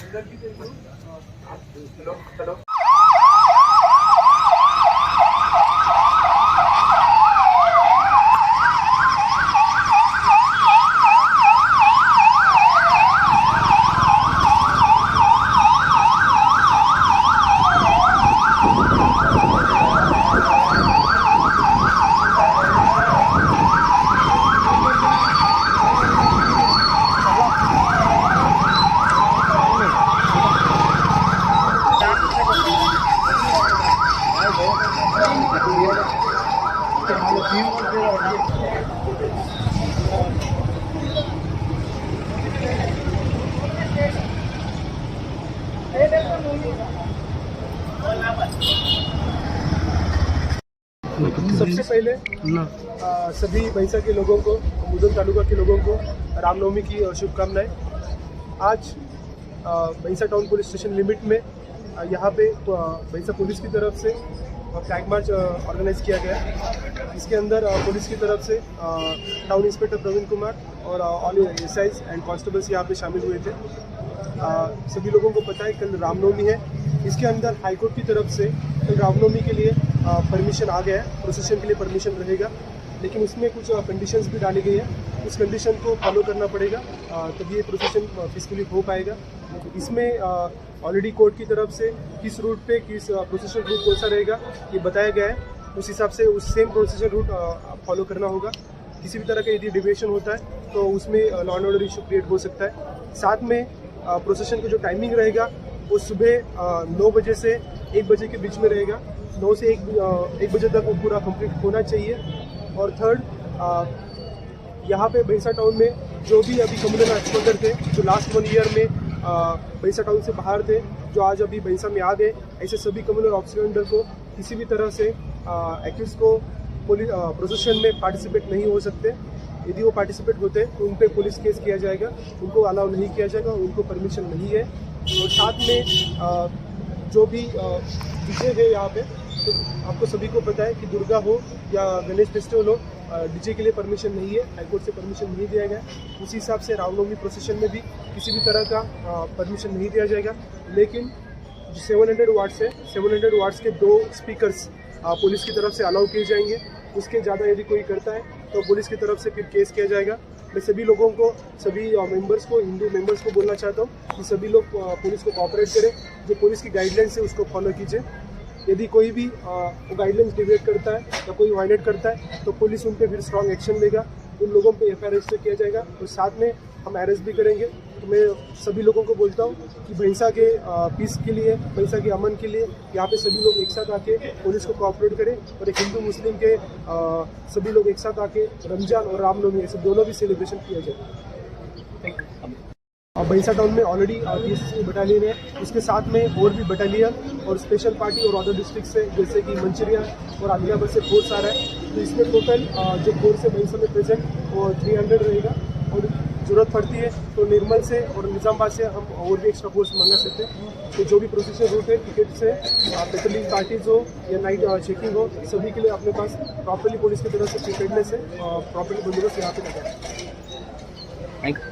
Hello. सबसे पहले सभी भैंसा के लोगों को, मुदन तालुका के लोगों को रामनवमी की शुभकामनाएं। आज भैंसा टाउन पुलिस स्टेशन लिमिट में यहाँ पे भैंसा पुलिस की तरफ से फ्लैग मार्च ऑर्गेनाइज किया गया। इसके अंदर पुलिस की तरफ से टाउन इंस्पेक्टर प्रवीण कुमार और ऑल एसआईज एंड कांस्टेबल्स यहाँ पे शामिल हुए थे। सभी लोगों को पता है कल रामनवमी है। इसके अंदर हाईकोर्ट की तरफ से कल रामनवमी के लिए परमिशन आ गया है, प्रोसेशन के लिए परमिशन रहेगा, लेकिन उसमें कुछ कंडीशंस भी डाली गई है। उस कंडीशन को फॉलो करना पड़ेगा, तभी ये प्रोसेशन पीसफुली हो पाएगा। इसमें ऑलरेडी कोर्ट की तरफ से किस रूट पे किस प्रोसेशन रूट कौन सा रहेगा ये बताया गया है। उस हिसाब से उस सेम प्रोसेशन रूट फॉलो करना होगा। किसी भी तरह का यदि डिविएशन होता है तो उसमें law and order issue create हो सकता है। साथ में प्रोसेशन का जो टाइमिंग रहेगा वो सुबह 9 बजे से 1 बजे के बीच में रहेगा। 9 से 1 बजे तक वो पूरा कंप्लीट होना चाहिए। और थर्ड, यहाँ पे भैंसा टाउन में जो भी अभी कम्युनल एक्सपोजर थे, जो लास्ट 1 ईयर में भैंसा टाउन से बाहर थे, जो आज अभी भैंसा में आ गए, ऐसे सभी कम्युनल ऑफिसर को किसी भी तरह से एक्यूज को प्रोसेशन में पार्टिसिपेट नहीं हो सकते। यदि वो पार्टिसिपेट होते हैं तो उन पर पुलिस केस किया जाएगा, उनको अलाउ नहीं किया जाएगा, उनको परमिशन नहीं है। और साथ में जो भी डीजे है यहाँ पे, तो आपको सभी को पता है कि दुर्गा हो या गणेश फेस्टिवल हो, डीजे के लिए परमिशन नहीं है, हाईकोर्ट से परमिशन नहीं दिया गया। उसी हिसाब से रामनवमी प्रोसेशन में भी किसी भी तरह का परमिशन नहीं दिया जाएगा। लेकिन जो 700 वाट्स है, 700 वाट्स के 2 स्पीकर्स पुलिस की तरफ से अलाउ किए जाएंगे। उसके ज़्यादा यदि कोई करता है तो पुलिस की तरफ से फिर केस किया जाएगा। मैं सभी लोगों को, सभी मेंबर्स को, हिंदू मेंबर्स को बोलना चाहता हूँ कि सभी लोग पुलिस को कोऑपरेट करें। जो पुलिस की गाइडलाइंस है उसको फॉलो कीजिए। यदि कोई भी गाइडलाइंस डिविएट करता है या कोई वायलेट करता है तो पुलिस उन पर फिर स्ट्रॉन्ग एक्शन लेगा। उन लोगों पे FIR रजिस्टर किया जाएगा और साथ में हम अरेस्ट भी करेंगे। तो मैं सभी लोगों को बोलता हूँ कि भैंसा के पीस के लिए, भैंसा के अमन के लिए यहाँ पे सभी लोग एक साथ आके पुलिस को कोऑपरेट करें और एक हिंदू मुस्लिम के सभी लोग एक साथ आके रमजान और रामनवमी ऐसे दोनों भी सेलिब्रेशन किया जाए। भैंसा टाउन में ऑलरेडी PSC बटालियन है, उसके साथ में और भी बटालियन और स्पेशल पार्टी और अदर डिस्ट्रिक्ट से, जैसे कि मंचरिया और आदिलाबाद से फोर्स आ रहा है। तो इसमें टोटल जो फोर्स है भैंसा में प्रेजेंट वो 300 रहेगा। और ज़रूरत पड़ती है तो निर्मल से और निज़ामाबाद से हम और भी एक्स्ट्रा फोर्स मंगा सकते हैं। तो जो भी प्रोसेसर रूट है, टिकट से पेट्रोलिंग पार्टीज हो या नाइट चेकिंग हो, सभी के लिए अपने पास प्रॉपर्ली पुलिस की तरफ से प्रिपेयर्डनेस है, प्रॉपर्ली बंदोबस्त यहाँ पे लगा है। Thank you.